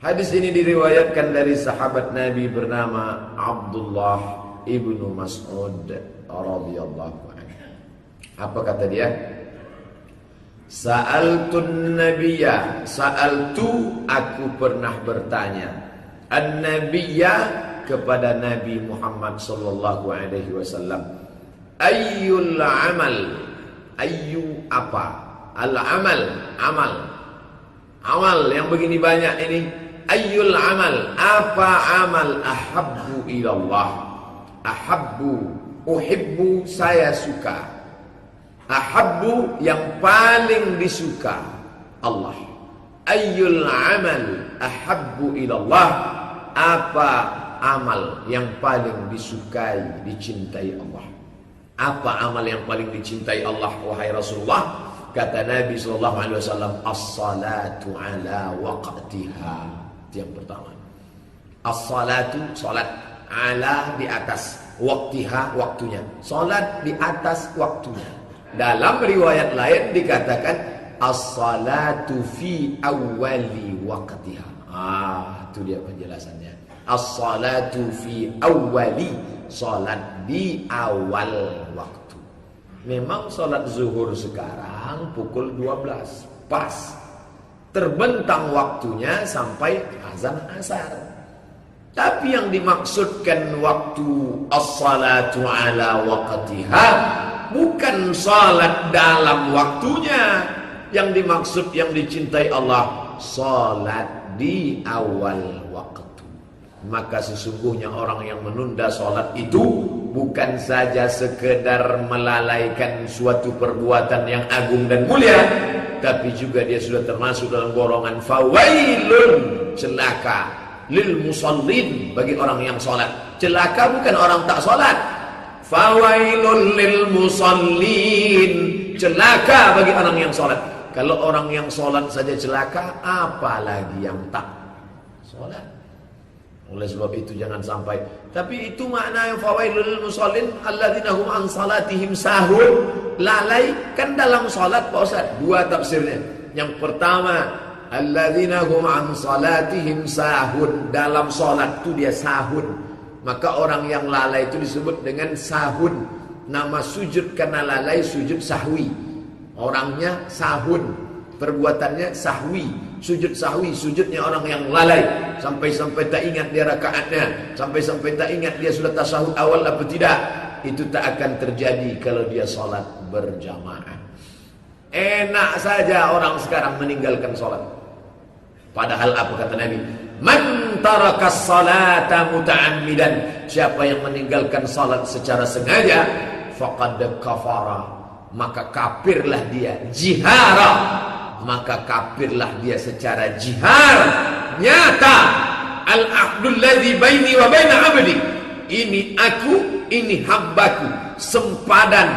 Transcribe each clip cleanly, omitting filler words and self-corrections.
Hadis ini diriwayatkan dari sahabat Nabi bernama Abdullah ibnu Mas'ud radhiyallahu anhu. Apa kata dia? Sa'altun nabiyya, sa'altu, aku pernah bertanya, an-nabiyya, kepada Nabi Muhammad sallallahu alaihi wasallam, ayyul amal, ayyu apa? Al-amal, amal yang begini banyak ini. Ayyul amal, apa amal ahabbu ilallah? Ahabbu, uhibbu, saya suka. Ahabbu, yang paling disuka Allah. Ayyul amal ahabbu ilallah, apa amal yang paling disukai, dicintai Allah? Apa amal yang paling dicintai Allah, wahai Rasulullah? Kata Nabi SAW, as-salatu ala waqtiha. Itu yang pertama. As-salatu, salat, ala di atas, waqtiha, waktunya. Salat di atas waktunya. Dalam riwayat lain dikatakan as-salatu fi awwali waqtiha. Itu dia penjelasannya. As-salatu fi awwali, salat di awal waktu. Memang salat zuhur sekarang pukul 12 pas, terbentang waktunya sampai azan asar. Tapi yang dimaksudkan waktu as-salatu ala waqtiha bukan salat dalam waktunya. Yang dimaksud, yang dicintai Allah, salat di awal waktu. Maka sesungguhnya orang yang menunda salat itu bukan saja sekedar melalaikan suatu perbuatan yang agung dan mulia, tapi juga dia sudah termasuk dalam golongan fawailun, celaka, lil musallin, bagi orang yang salat. Celaka bukan orang tak salat. Fawailun lil musallin, celaka bagi orang yang salat. Kalau orang yang salat saja celaka, apalagi yang tak salat. Oleh sebab itu jangan sampai. Tapi itu makna yang fawailul musallin alladzina hum an salatihim sahun, lalai. Kan dalam salat Pak Ustaz dua tafsirnya. Yang pertama, alladzina hum an salatihim sahun, dalam salat itu dia sahun. Maka orang yang lalai itu disebut dengan sahun. Nama sujud karena lalai sujud sahwi. Orangnya sahun, perbuatannya sahwi. Sujud sahwi, sujudnya orang yang lalai, sampai-sampai tak ingat dia rakaatnya, sampai-sampai tak ingat dia sudah tasyahud awal apa tidak. Itu tak akan terjadi kalau dia salat berjamaah. Enak saja orang sekarang meninggalkan salat. Padahal apa kata Nabi? Man tarakas salata muta'ammidan, siapa yang meninggalkan salat secara sengaja, faqad kafara, maka kafirlah dia. Jihara, maka kafirlah dia secara jihar, nyata. Al-aqdul ladzi baini wa baina 'abdi, ini aku, ini hambaku, sempadan,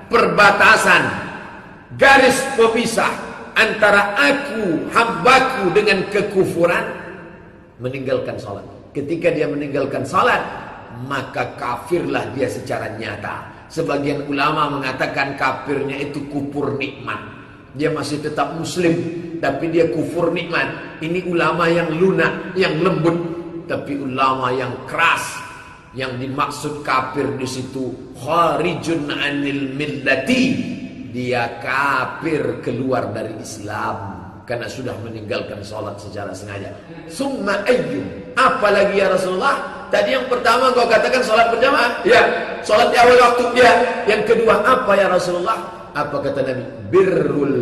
perbatasan, garis pemisah antara aku, hambaku dengan kekufuran, meninggalkan salat. Ketika dia meninggalkan salat, maka kafirlah dia secara nyata. Sebagian ulama mengatakan kafirnya itu kufur nikmat. Dia masih tetap muslim, tapi dia kufur nikmat. Ini ulama yang lunak, yang lembut. Tapi ulama yang keras, yang dimaksud kafir di situ kharijun anil millati, dia kafir, keluar dari Islam karena sudah meninggalkan salat secara sengaja. Summa ayyun, apalagi ya Rasulullah? Tadi yang pertama kau katakan salat berjamaah, ya. Salat di awal waktu, ya. Yang kedua apa ya Rasulullah? Apa kata Nabi? Birrul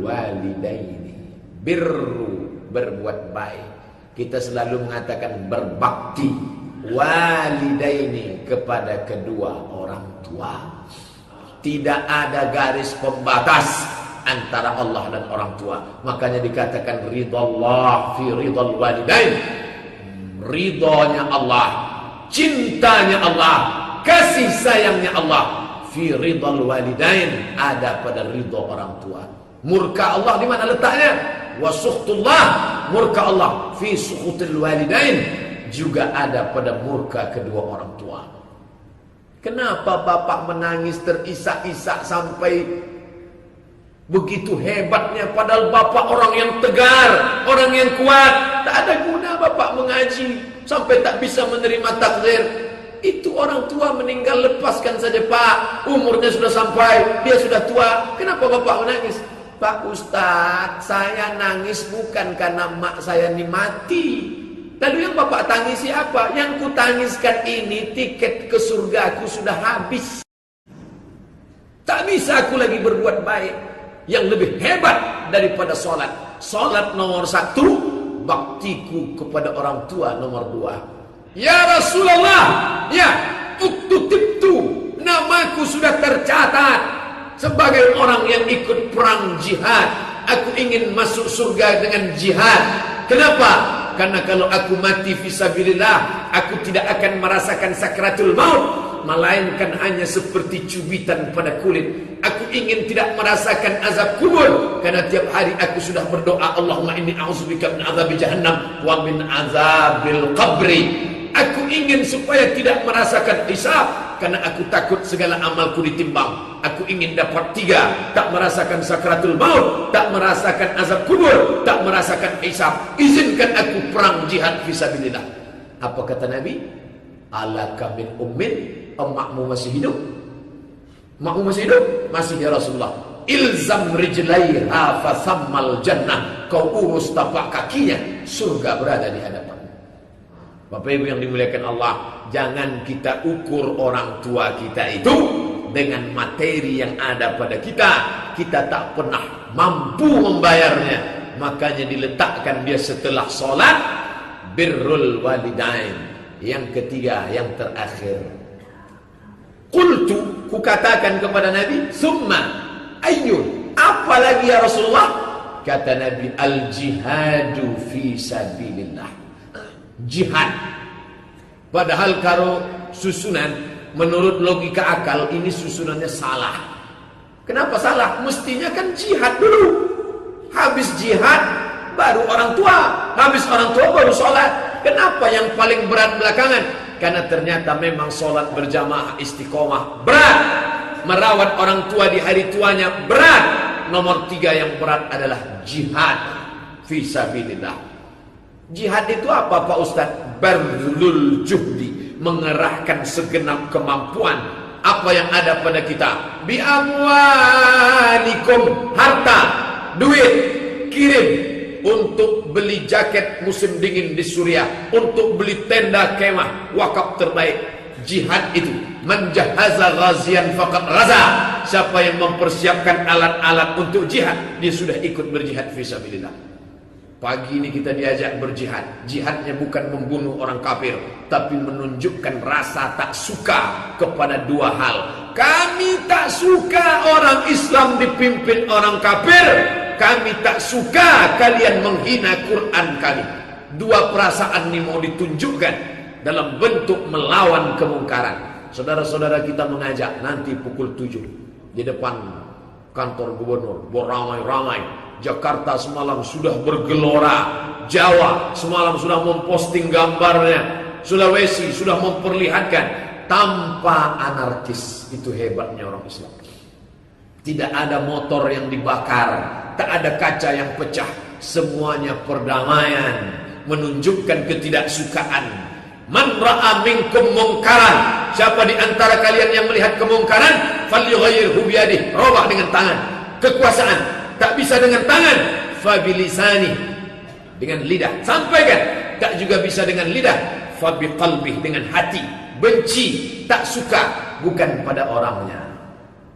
walidaini. Birru, berbuat baik. Kita selalu mengatakan berbakti. Walidaini, kepada kedua orang tua. Tidak ada garis pembatas antara Allah dan orang tua. Makanya dikatakan ridallah fi ridal walidain. Ridhonya Allah, cintanya Allah, kasih sayangnya Allah fi ridal walidain, ada pada ridho orang tua. Murka Allah di mana letaknya? Wa sukhtullah, murka Allah fi sukhutil walidain, juga ada pada murka kedua orang tua. Kenapa bapak menangis terisak-isak sampai begitu hebatnya, padahal bapak orang yang tegar, orang yang kuat? Tak ada guna bapak mengaji sampai tak bisa menerima takdir? Itu orang tua meninggal, lepaskan saja Pak. Umurnya sudah sampai, dia sudah tua. Kenapa bapak menangis? Pak Ustadz, saya nangis bukan karena mak saya ini mati. Lalu yang bapak tangisi apa? Yang ku tangiskan ini tiket ke surga aku sudah habis. Tak bisa aku lagi berbuat baik. Yang lebih hebat daripada sholat. Sholat nomor 1, baktiku kepada orang tua nomor 2. Ya Rasulullah, ya, uktutibtu, namaku sudah tercatat sebagai orang yang ikut perang jihad. Aku ingin masuk surga dengan jihad. Kenapa? Karena kalau aku mati fisabilillah, aku tidak akan merasakan sakratul maut, melainkan hanya seperti cubitan pada kulit. Aku ingin tidak merasakan azab kubur, karena tiap hari aku sudah berdoa, Allahumma inni a'udzubika min azabi jahannam wa min azabil qabri. Aku ingin supaya tidak merasakan hisab, karena aku takut segala amalku ditimbang. Aku ingin dapat 3, tak merasakan sakratul maut, tak merasakan azab kubur, tak merasakan hisab. Izinkan aku perang jihad fisabilillah. Apa kata Nabi? Alaka min ummin, emakmu masih hidup? Emakmu masih hidup? Masih ya Rasulullah. Ilzam rijlaiha fasammal jannah. Kau urus tapak kakinya, surga berada di hadapan. Bapak Ibu yang dimuliakan Allah, jangan kita ukur orang tua kita itu dengan materi yang ada pada kita. Kita tak pernah mampu membayarnya. Makanya diletakkan dia setelah sholat, birrul walidain. Yang ketiga, yang terakhir. Qultu, kukatakan kepada Nabi, summa ayyun, apa lagi ya Rasulullah? Kata Nabi, al-jihadu fi sabilillah. Jihad. Padahal kalau susunan menurut logika akal ini susunannya salah. Kenapa salah? Mestinya kan jihad dulu. Habis jihad baru orang tua. Habis orang tua baru sholat. Kenapa yang paling berat belakangan? Karena ternyata memang sholat berjamaah istiqomah berat. Merawat orang tua di hari tuanya berat. Nomor 3 yang berat adalah jihad fisabilillah. Jihad itu apa Pak Ustadz? Barzulul juhdi, mengerahkan segenap kemampuan apa yang ada pada kita. Bi amwalikum, harta, duit, kirim untuk beli jaket musim dingin di Suriah, untuk beli tenda kemah, wakaf terbaik. Jihad itu menjahaza ghazian faqad ghaza. Siapa yang mempersiapkan alat-alat untuk jihad, dia sudah ikut berjihad fisabilillah. Pagi ini kita diajak berjihad. Jihadnya bukan membunuh orang kafir, tapi menunjukkan rasa tak suka kepada 2 hal. Kami tak suka orang Islam dipimpin orang kafir. Kami tak suka kalian menghina Quran kami. 2 perasaan ini mau ditunjukkan dalam bentuk melawan kemungkaran. Saudara-saudara kita mengajak nanti pukul 7 di depan kantor gubernur, beramai-ramai. Jakarta semalam sudah bergelora, Jawa semalam sudah memposting gambarnya, Sulawesi sudah memperlihatkan tanpa anarkis. Itu hebatnya orang Islam. Tidak ada motor yang dibakar, tak ada kaca yang pecah, semuanya perdamaian, menunjukkan ketidaksukaan. Man ra'a minkum mungkaran, siapa di antara kalian yang melihat kemungkaran, falyughayyirhu biyadihi, robah dengan tangan. Kekuasaan tak bisa dengan tangan, fabilisani, dengan lidah, sampaikan. Tak juga bisa dengan lidah, fabiqalbih, dengan hati. Benci, tak suka, bukan pada orangnya.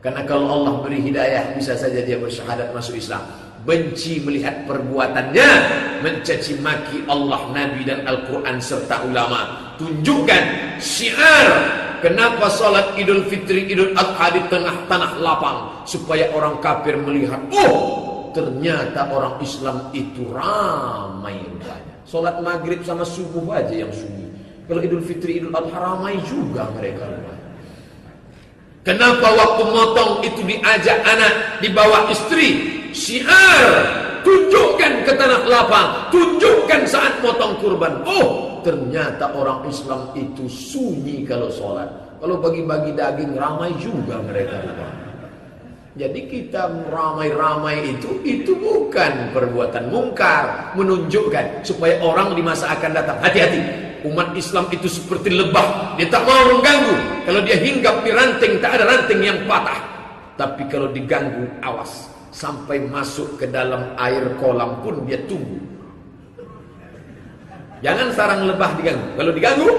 Karena kalau Allah beri hidayah, bisa saja dia bersyahadat masuk Islam. Benci melihat perbuatannya, mencaci maki Allah, Nabi dan Al-Quran serta ulama. Tunjukkan syiar. Kenapa sholat Idul Fitri, Idul Adha di tengah tanah lapang? Supaya orang kafir melihat, oh ternyata orang Islam itu ramai rupanya. Sholat maghrib sama subuh aja yang sunyi. Kalau Idul Fitri, Idul Adha ramai juga mereka rupanya. Kenapa waktu motong itu diajak anak, dibawa istri? Syiar, tunjukkan ke tanah lapang, tunjukkan saat motong kurban. Oh, ternyata orang Islam itu sunyi kalau sholat. Kalau bagi-bagi daging ramai juga mereka. Jadi kita ramai-ramai itu bukan perbuatan mungkar, menunjukkan supaya orang di masa akan datang hati-hati. Umat Islam itu seperti lebah, dia tak mau mengganggu. Kalau dia hinggap di ranting, tak ada ranting yang patah. Tapi kalau diganggu, awas, sampai masuk ke dalam air kolam pun dia tunggu. Jangan sarang lebah diganggu. Kalau diganggu,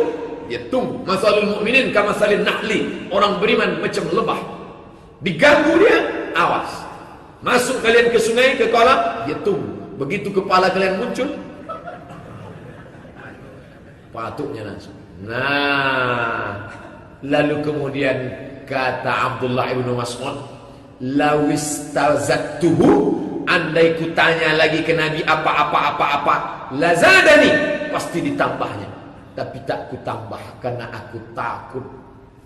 dia tunggu. Masalul mu'minin kamasalin nahli, orang beriman macam lebah. Diganggu dia, awas. Masuk kalian ke sungai, ke kolam, dia tunggu. Begitu kepala kalian muncul, patuknya langsung. Nah, lalu kemudian kata Abdullah ibnu Mas'ud, lawistazattuhu, andai kutanya lagi ke Nabi apa, lazadani, pasti ditambahnya. Tapi tak kutambah karena aku takut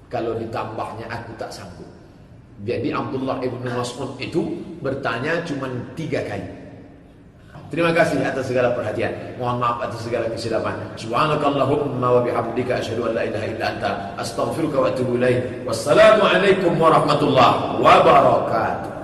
kalau ditambahnya aku tak sanggup. Jadi Abdullah ibnu Mas'ud itu bertanya cuma 3 kali. Terima kasih atas segala perhatian. Mohon maaf atas segala kesilapan. Subhanakallahumma wa bihamdika asyhadu an la ilaha illa anta astaghfiruka wa atubu ilaik. Wassalamu alaikum warahmatullahi wabarakatuh.